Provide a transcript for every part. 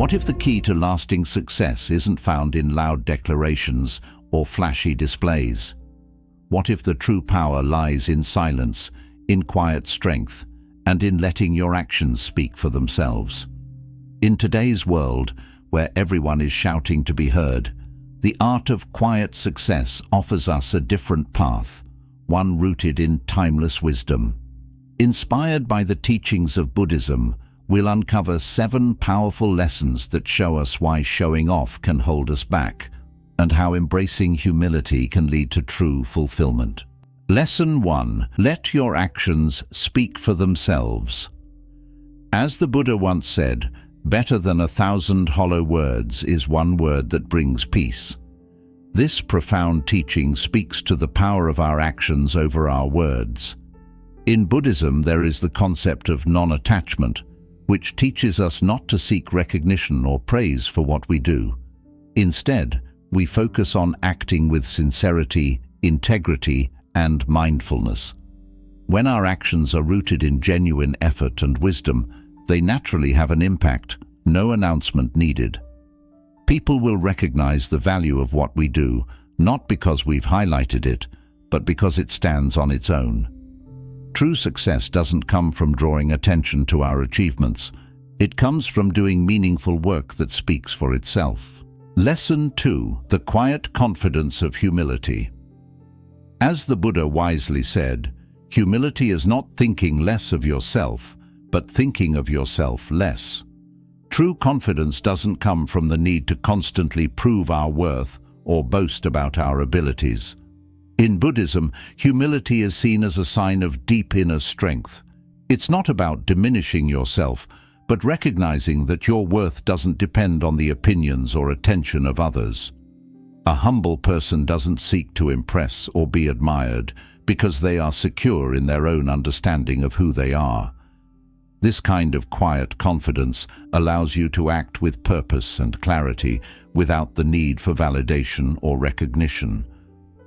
What if the key to lasting success isn't found in loud declarations or flashy displays? What if the true power lies in silence, in quiet strength, and in letting your actions speak for themselves? In today's world, where everyone is shouting to be heard, the art of quiet success offers us a different path, one rooted in timeless wisdom. Inspired by the teachings of Buddhism, we'll uncover 7 powerful lessons that show us why showing off can hold us back, and how embracing humility can lead to true fulfillment. Lesson 1. Let your actions speak for themselves. As the Buddha once said, better than 1,000 hollow words is one word that brings peace. This profound teaching speaks to the power of our actions over our words. In Buddhism, there is the concept of non-attachment, which teaches us not to seek recognition or praise for what we do. Instead, we focus on acting with sincerity, integrity, and mindfulness. When our actions are rooted in genuine effort and wisdom, they naturally have an impact, no announcement needed. People will recognize the value of what we do, not because we've highlighted it, but because it stands on its own. True success doesn't come from drawing attention to our achievements. It comes from doing meaningful work that speaks for itself. Lesson 2. The quiet confidence of humility. As the Buddha wisely said, humility is not thinking less of yourself, but thinking of yourself less. True confidence doesn't come from the need to constantly prove our worth or boast about our abilities. In Buddhism, humility is seen as a sign of deep inner strength. It's not about diminishing yourself, but recognizing that your worth doesn't depend on the opinions or attention of others. A humble person doesn't seek to impress or be admired because they are secure in their own understanding of who they are. This kind of quiet confidence allows you to act with purpose and clarity without the need for validation or recognition.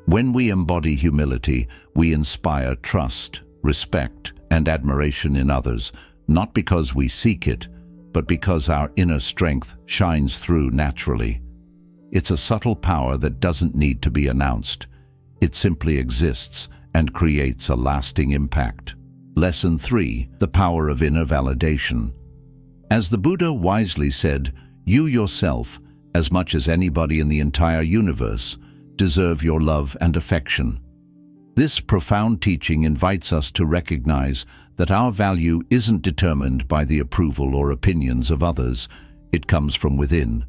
When we embody humility, we inspire trust, respect, and admiration in others, not because we seek it, but because our inner strength shines through naturally. It's a subtle power that doesn't need to be announced. It simply exists and creates a lasting impact. Lesson 3. The power of inner validation. As the Buddha wisely said, you yourself, as much as anybody in the entire universe, deserve your love and affection. This profound teaching invites us to recognize that our value isn't determined by the approval or opinions of others. It comes from within.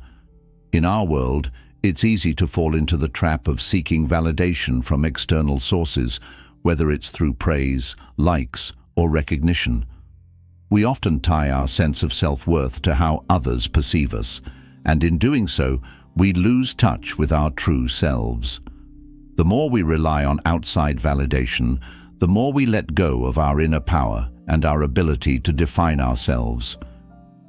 In our world, it's easy to fall into the trap of seeking validation from external sources, whether it's through praise, likes, or recognition. We often tie our sense of self-worth to how others perceive us, and in doing so, we lose touch with our true selves. The more we rely on outside validation, the more we let go of our inner power and our ability to define ourselves.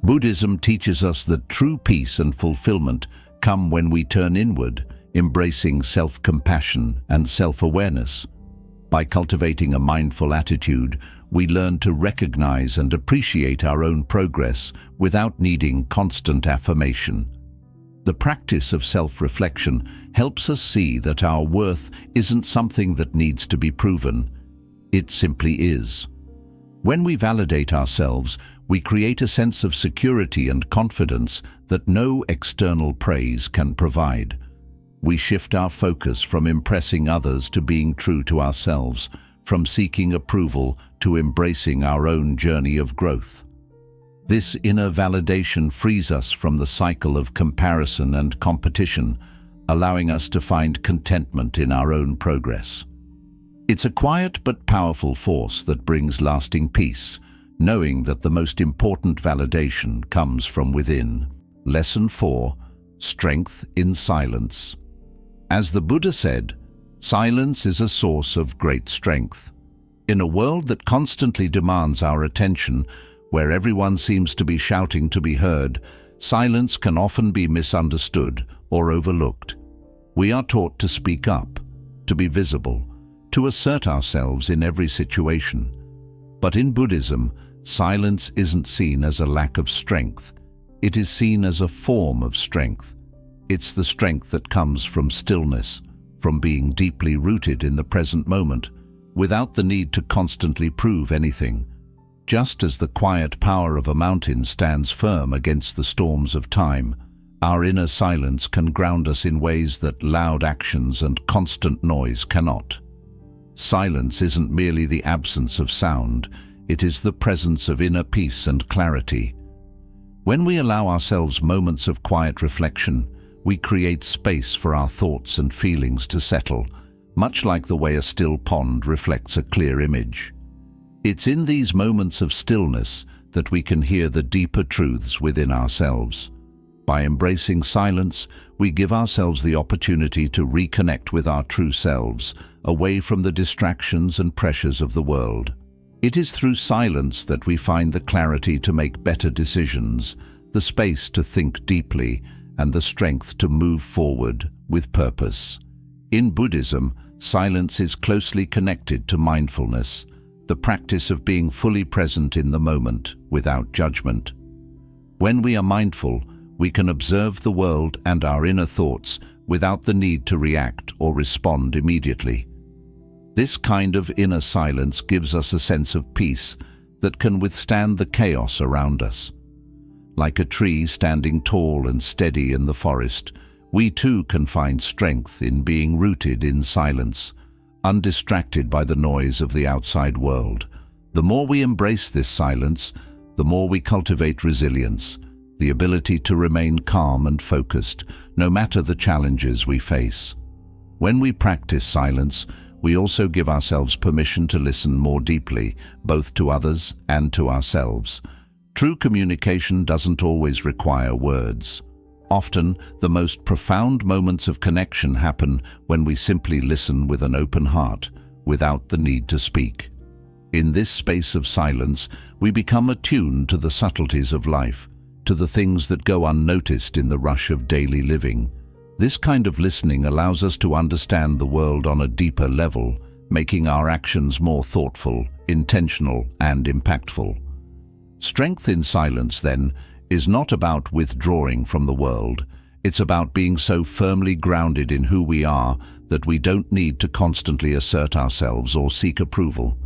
Buddhism teaches us that true peace and fulfillment come when we turn inward, embracing self-compassion and self-awareness. By cultivating a mindful attitude, we learn to recognize and appreciate our own progress without needing constant affirmation. The practice of self-reflection helps us see that our worth isn't something that needs to be proven. It simply is. When we validate ourselves, we create a sense of security and confidence that no external praise can provide. We shift our focus from impressing others to being true to ourselves, from seeking approval to embracing our own journey of growth. This inner validation frees us from the cycle of comparison and competition, allowing us to find contentment in our own progress. It's a quiet but powerful force that brings lasting peace, knowing that the most important validation comes from within. Lesson 4. Strength in silence. As the Buddha said, silence is a source of great strength. In a world that constantly demands our attention, where everyone seems to be shouting to be heard, silence can often be misunderstood or overlooked. We are taught to speak up, to be visible, to assert ourselves in every situation. But in Buddhism, silence isn't seen as a lack of strength. it is seen as a form of strength. It's the strength that comes from stillness, from being deeply rooted in the present moment, without the need to constantly prove anything. Just as the quiet power of a mountain stands firm against the storms of time, our inner silence can ground us in ways that loud actions and constant noise cannot. Silence isn't merely the absence of sound, it is the presence of inner peace and clarity. When we allow ourselves moments of quiet reflection, we create space for our thoughts and feelings to settle, much like the way a still pond reflects a clear image. It's in these moments of stillness that we can hear the deeper truths within ourselves. By embracing silence, we give ourselves the opportunity to reconnect with our true selves, away from the distractions and pressures of the world. It is through silence that we find the clarity to make better decisions, the space to think deeply, and the strength to move forward with purpose. In Buddhism, silence is closely connected to mindfulness, the practice of being fully present in the moment without judgment. When we are mindful, we can observe the world and our inner thoughts without the need to react or respond immediately. This kind of inner silence gives us a sense of peace that can withstand the chaos around us. Like a tree standing tall and steady in the forest, we too can find strength in being rooted in silence, undistracted by the noise of the outside world. The more we embrace this silence, the more we cultivate resilience, the ability to remain calm and focused, no matter the challenges we face. When we practice silence, we also give ourselves permission to listen more deeply, both to others and to ourselves. True communication doesn't always require words. Often, the most profound moments of connection happen when we simply listen with an open heart, without the need to speak. In this space of silence, we become attuned to the subtleties of life, to the things that go unnoticed in the rush of daily living. This kind of listening allows us to understand the world on a deeper level, making our actions more thoughtful, intentional, and impactful. Strength in silence, then, is not about withdrawing from the world. It's about being so firmly grounded in who we are that we don't need to constantly assert ourselves or seek approval.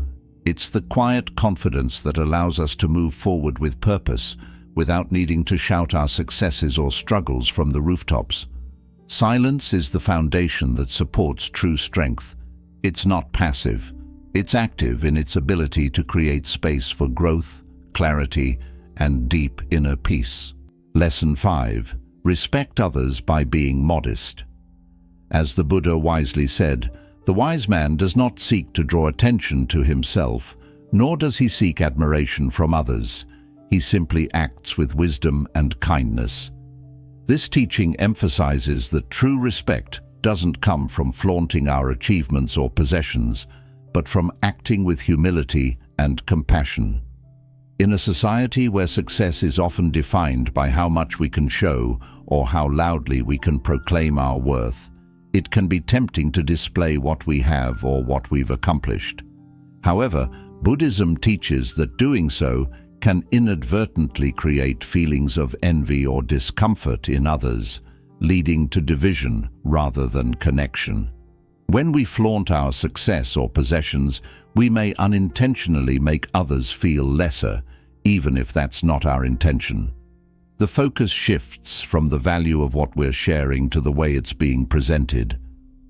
It's the quiet confidence that allows us to move forward with purpose, without needing to shout our successes or struggles from the rooftops. Silence is the foundation that supports true strength. It's not passive. It's active in its ability to create space for growth, clarity, and deep inner peace. Lesson 5. Respect others by being modest. As the Buddha wisely said, the wise man does not seek to draw attention to himself, nor does he seek admiration from others. He simply acts with wisdom and kindness. This teaching emphasizes that true respect doesn't come from flaunting our achievements or possessions, but from acting with humility and compassion. In a society where success is often defined by how much we can show or how loudly we can proclaim our worth, it can be tempting to display what we have or what we've accomplished. However, Buddhism teaches that doing so can inadvertently create feelings of envy or discomfort in others, leading to division rather than connection. When we flaunt our success or possessions, we may unintentionally make others feel lesser, even if that's not our intention. The focus shifts from the value of what we're sharing to the way it's being presented.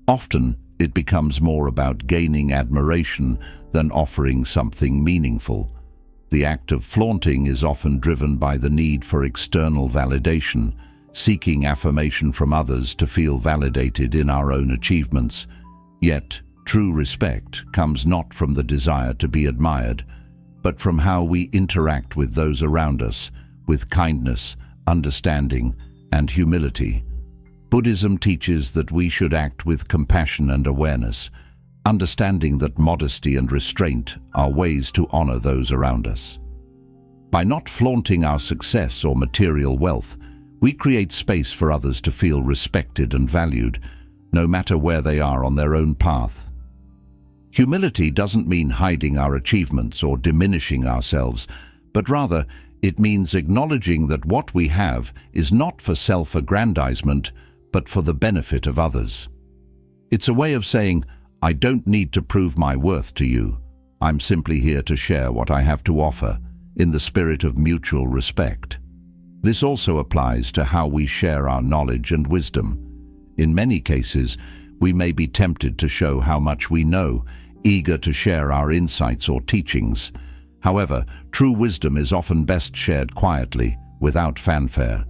Often, it becomes more about gaining admiration than offering something meaningful. The act of flaunting is often driven by the need for external validation, seeking affirmation from others to feel validated in our own achievements. Yet, true respect comes not from the desire to be admired, but from how we interact with those around us, with kindness, understanding, and humility. Buddhism teaches that we should act with compassion and awareness, understanding that modesty and restraint are ways to honor those around us. By not flaunting our success or material wealth, we create space for others to feel respected and valued, no matter where they are on their own path. Humility doesn't mean hiding our achievements or diminishing ourselves, but rather It means acknowledging that what we have is not for self-aggrandizement, but for the benefit of others. It's a way of saying, I don't need to prove my worth to you. I'm simply here to share what I have to offer, in the spirit of mutual respect. This also applies to how we share our knowledge and wisdom. In many cases, we may be tempted to show how much we know, eager to share our insights or teachings. However, true wisdom is often best shared quietly, without fanfare.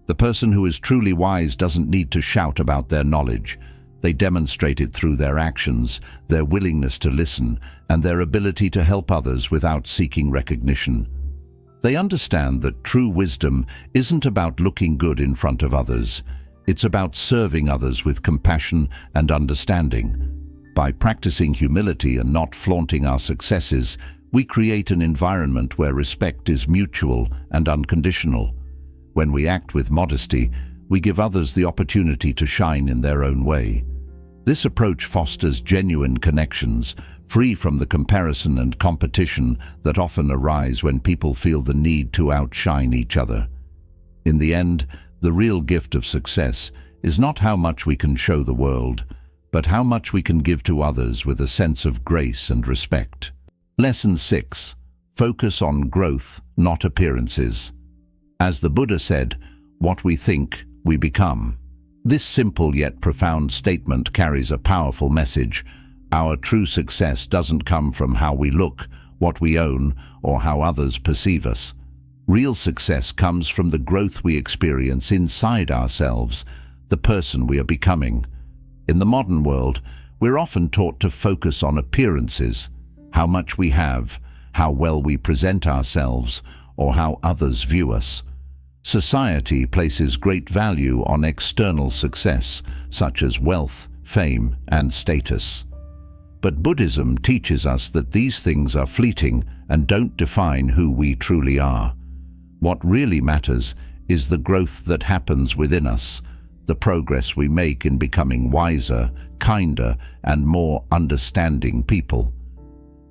The person who is truly wise doesn't need to shout about their knowledge. They demonstrate it through their actions, their willingness to listen, and their ability to help others without seeking recognition. They understand that true wisdom isn't about looking good in front of others. It's about serving others with compassion and understanding. By practicing humility and not flaunting our successes, we create an environment where respect is mutual and unconditional. When we act with modesty, we give others the opportunity to shine in their own way. This approach fosters genuine connections, free from the comparison and competition that often arise when people feel the need to outshine each other. In the end, the real gift of success is not how much we can show the world, but how much we can give to others with a sense of grace and respect. Lesson 6. Focus on growth, not appearances. As the Buddha said, what we think, we become. This simple yet profound statement carries a powerful message. Our true success doesn't come from how we look, what we own, or how others perceive us. Real success comes from the growth we experience inside ourselves, the person we are becoming. In the modern world, we're often taught to focus on appearances, how much we have, how well we present ourselves, or how others view us. Society places great value on external success, such as wealth, fame, and status. But Buddhism teaches us that these things are fleeting and don't define who we truly are. What really matters is the growth that happens within us, the progress we make in becoming wiser, kinder, and more understanding people.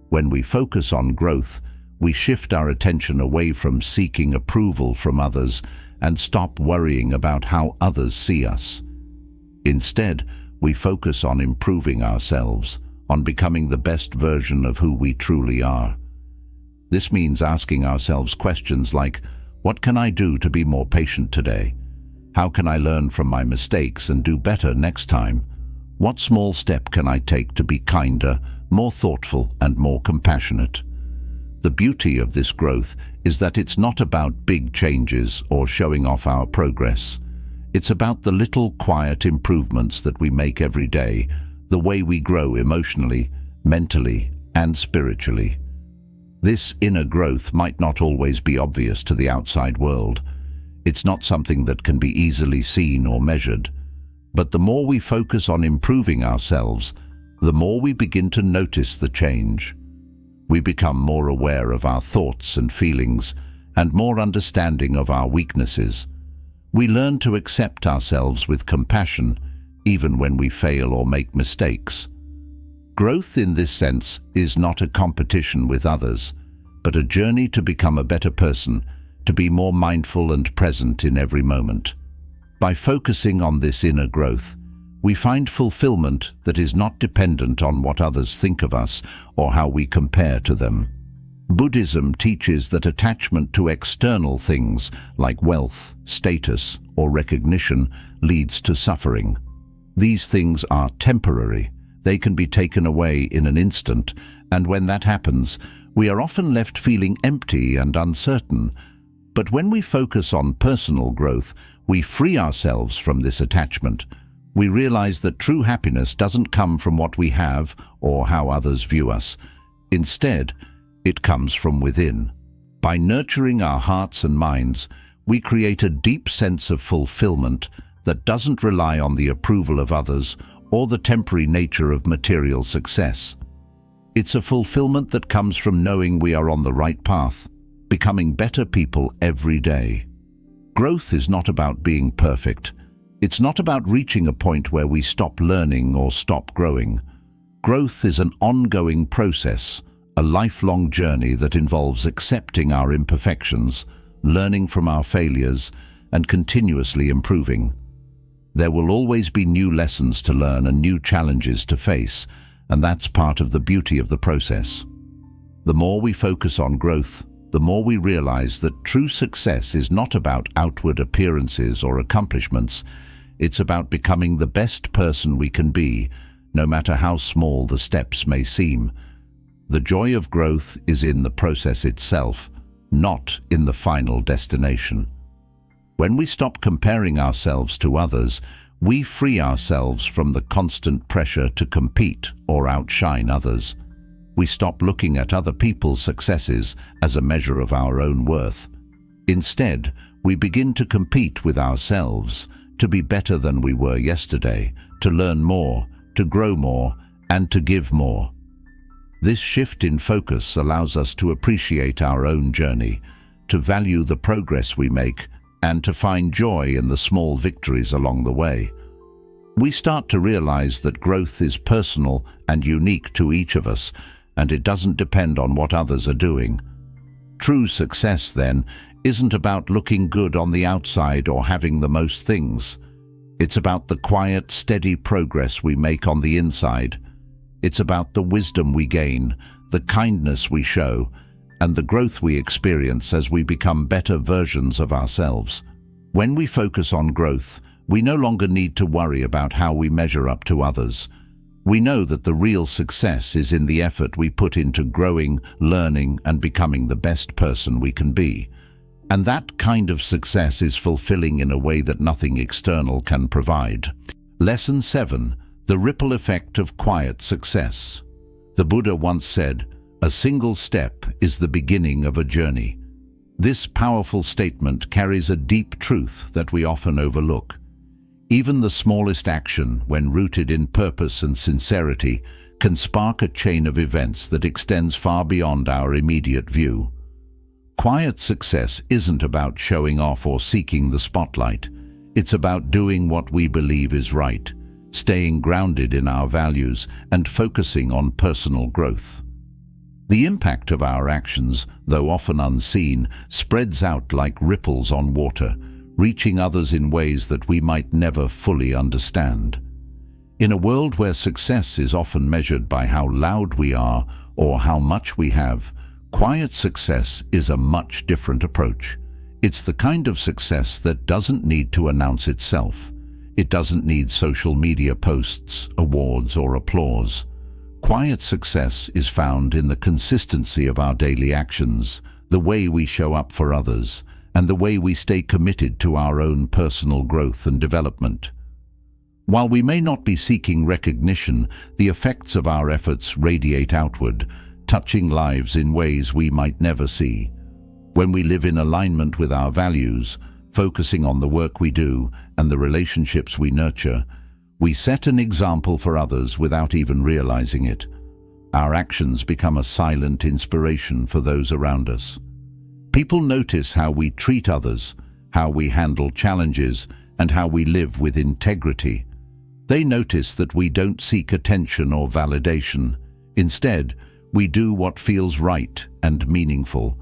When we focus on growth, we shift our attention away from seeking approval from others and stop worrying about how others see us. Instead, we focus on improving ourselves, on becoming the best version of who we truly are. This means asking ourselves questions like, what can I do to be more patient today? How can I learn from my mistakes and do better next time? What small step can I take to be kinder, more thoughtful, and more compassionate? The beauty of this growth is that it's not about big changes or showing off our progress. It's about the little quiet improvements that we make every day, the way we grow emotionally, mentally, and spiritually. This inner growth might not always be obvious to the outside world. It's not something that can be easily seen or measured. But the more we focus on improving ourselves, the more we begin to notice the change. We become more aware of our thoughts and feelings, and more understanding of our weaknesses. We learn to accept ourselves with compassion, even when we fail or make mistakes. Growth in this sense is not a competition with others, but a journey to become a better person, to be more mindful and present in every moment. By focusing on this inner growth, we find fulfillment that is not dependent on what others think of us or how we compare to them. Buddhism teaches that attachment to external things like wealth, status, or recognition leads to suffering. These things are temporary. They can be taken away in an instant, and when that happens, we are often left feeling empty and uncertain. But when we focus on personal growth, we free ourselves from this attachment. We realize that true happiness doesn't come from what we have or how others view us. Instead, it comes from within. By nurturing our hearts and minds, we create a deep sense of fulfillment that doesn't rely on the approval of others or the temporary nature of material success. It's a fulfillment that comes from knowing we are on the right path, becoming better people every day. Growth is not about being perfect. It's not about reaching a point where we stop learning or stop growing. Growth is an ongoing process, a lifelong journey that involves accepting our imperfections, learning from our failures, and continuously improving. There will always be new lessons to learn and new challenges to face, and that's part of the beauty of the process. The more we focus on growth, the more we realize that true success is not about outward appearances or accomplishments. It's about becoming the best person we can be, no matter how small the steps may seem. The joy of growth is in the process itself, not in the final destination. When we stop comparing ourselves to others, we free ourselves from the constant pressure to compete or outshine others. We stop looking at other people's successes as a measure of our own worth. Instead, we begin to compete with ourselves, to be better than we were yesterday, to learn more, to grow more, and to give more. This shift in focus allows us to appreciate our own journey, to value the progress we make, and to find joy in the small victories along the way. We start to realize that growth is personal and unique to each of us, and it doesn't depend on what others are doing. True success, then, isn't about looking good on the outside or having the most things. It's about the quiet, steady progress we make on the inside. It's about the wisdom we gain, the kindness we show, and the growth we experience as we become better versions of ourselves. When we focus on growth, we no longer need to worry about how we measure up to others. We know that the real success is in the effort we put into growing, learning, and becoming the best person we can be. And that kind of success is fulfilling in a way that nothing external can provide. Lesson 7. The ripple effect of quiet success. The Buddha once said, "A single step is the beginning of a journey." This powerful statement carries a deep truth that we often overlook. Even the smallest action, when rooted in purpose and sincerity, can spark a chain of events that extends far beyond our immediate view. Quiet success isn't about showing off or seeking the spotlight. It's about doing what we believe is right, staying grounded in our values, and focusing on personal growth. The impact of our actions, though often unseen, spreads out like ripples on water, reaching others in ways that we might never fully understand. In a world where success is often measured by how loud we are or how much we have, quiet success is a much different approach. It's the kind of success that doesn't need to announce itself. It doesn't need social media posts, awards, or applause. Quiet success is found in the consistency of our daily actions, the way we show up for others, and the way we stay committed to our own personal growth and development. While we may not be seeking recognition, the effects of our efforts radiate outward, touching lives in ways we might never see. When we live in alignment with our values, focusing on the work we do and the relationships we nurture, we set an example for others without even realizing it. Our actions become a silent inspiration for those around us. People notice how we treat others, how we handle challenges, and how we live with integrity. They notice that we don't seek attention or validation. Instead, we do what feels right and meaningful.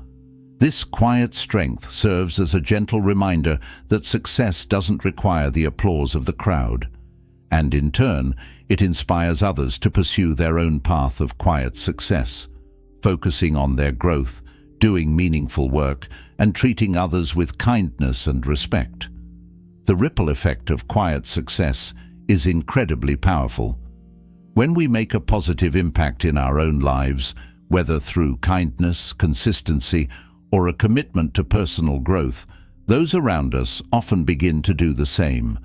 This quiet strength serves as a gentle reminder that success doesn't require the applause of the crowd. And in turn, it inspires others to pursue their own path of quiet success, focusing on their growth, doing meaningful work, and treating others with kindness and respect. The ripple effect of quiet success is incredibly powerful. When we make a positive impact in our own lives, whether through kindness, consistency, or a commitment to personal growth, those around us often begin to do the same.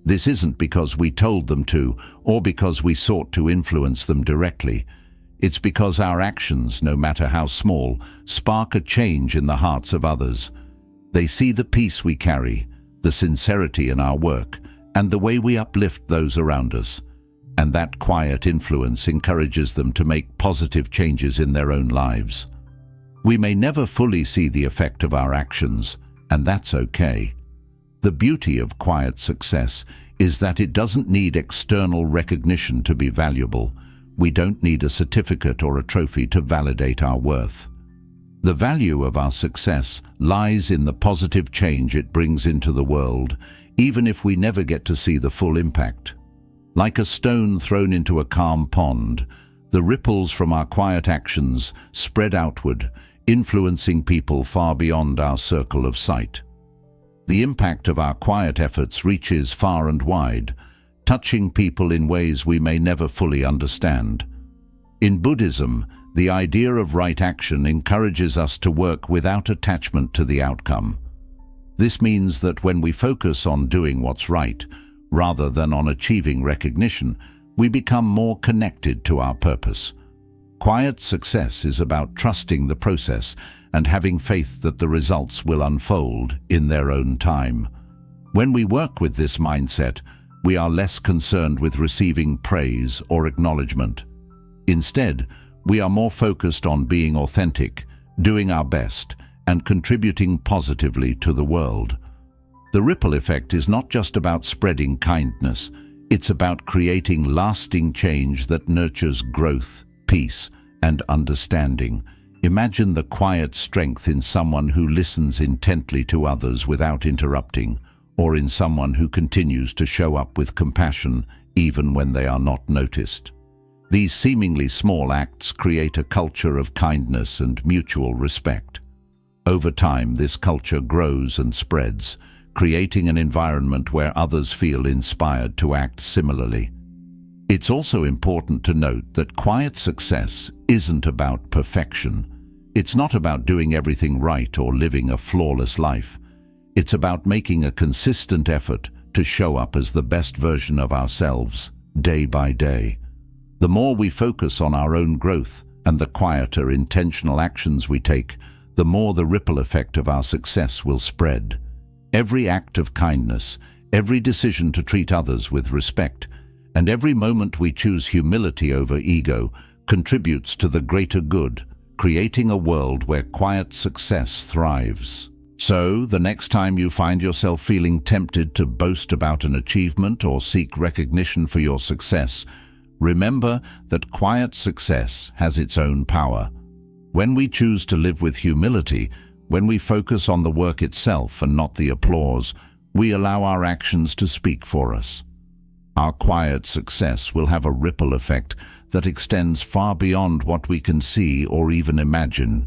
This isn't because we told them to, or because we sought to influence them directly. It's because our actions, no matter how small, spark a change in the hearts of others. They see the peace we carry, the sincerity in our work, and the way we uplift those around us. And that quiet influence encourages them to make positive changes in their own lives. We may never fully see the effect of our actions, and that's okay. The beauty of quiet success is that it doesn't need external recognition to be valuable. We don't need a certificate or a trophy to validate our worth. The value of our success lies in the positive change it brings into the world, even if we never get to see the full impact. Like a stone thrown into a calm pond, the ripples from our quiet actions spread outward, influencing people far beyond our circle of sight. The impact of our quiet efforts reaches far and wide, touching people in ways we may never fully understand. In Buddhism, the idea of right action encourages us to work without attachment to the outcome. This means that when we focus on doing what's right, rather than on achieving recognition, we become more connected to our purpose. Quiet success is about trusting the process and having faith that the results will unfold in their own time. When we work with this mindset, we are less concerned with receiving praise or acknowledgement. Instead, we are more focused on being authentic, doing our best, and contributing positively to the world. The ripple effect is not just about spreading kindness, it's about creating lasting change that nurtures growth, peace, and understanding. Imagine the quiet strength in someone who listens intently to others without interrupting, or in someone who continues to show up with compassion even when they are not noticed. These seemingly small acts create a culture of kindness and mutual respect. Over time, this culture grows and spreads, creating an environment where others feel inspired to act similarly. It's also important to note that quiet success isn't about perfection. It's not about doing everything right or living a flawless life. It's about making a consistent effort to show up as the best version of ourselves, day by day. The more we focus on our own growth and the quieter, intentional actions we take, the more the ripple effect of our success will spread. Every act of kindness, every decision to treat others with respect, and every moment we choose humility over ego contributes to the greater good, creating a world where quiet success thrives. So, the next time you find yourself feeling tempted to boast about an achievement or seek recognition for your success, remember that quiet success has its own power. When we choose to live with humility, when we focus on the work itself and not the applause, we allow our actions to speak for us. Our quiet success will have a ripple effect that extends far beyond what we can see or even imagine.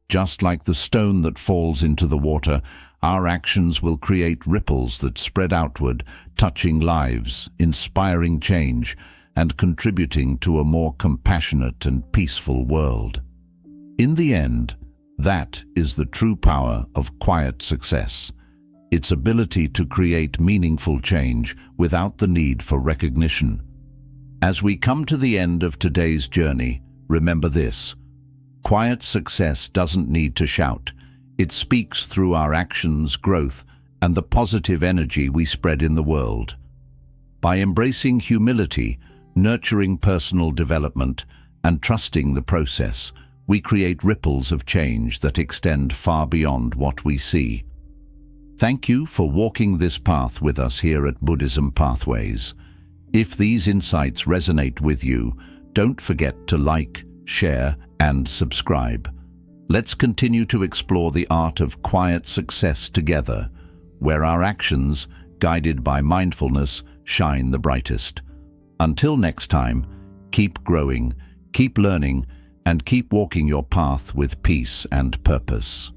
Just like the stone that falls into the water, our actions will create ripples that spread outward, touching lives, inspiring change, and contributing to a more compassionate and peaceful world. In the end, that is the true power of quiet success. Its ability to create meaningful change without the need for recognition. As we come to the end of today's journey, remember this: quiet success doesn't need to shout. It speaks through our actions, growth, and the positive energy we spread in the world. By embracing humility, nurturing personal development, and trusting the process, we create ripples of change that extend far beyond what we see. Thank you for walking this path with us here at Buddhism Pathways. If these insights resonate with you, don't forget to like, share, and subscribe. Let's continue to explore the art of quiet success together, where our actions, guided by mindfulness, shine the brightest. Until next time, keep growing, keep learning, and keep walking your path with peace and purpose.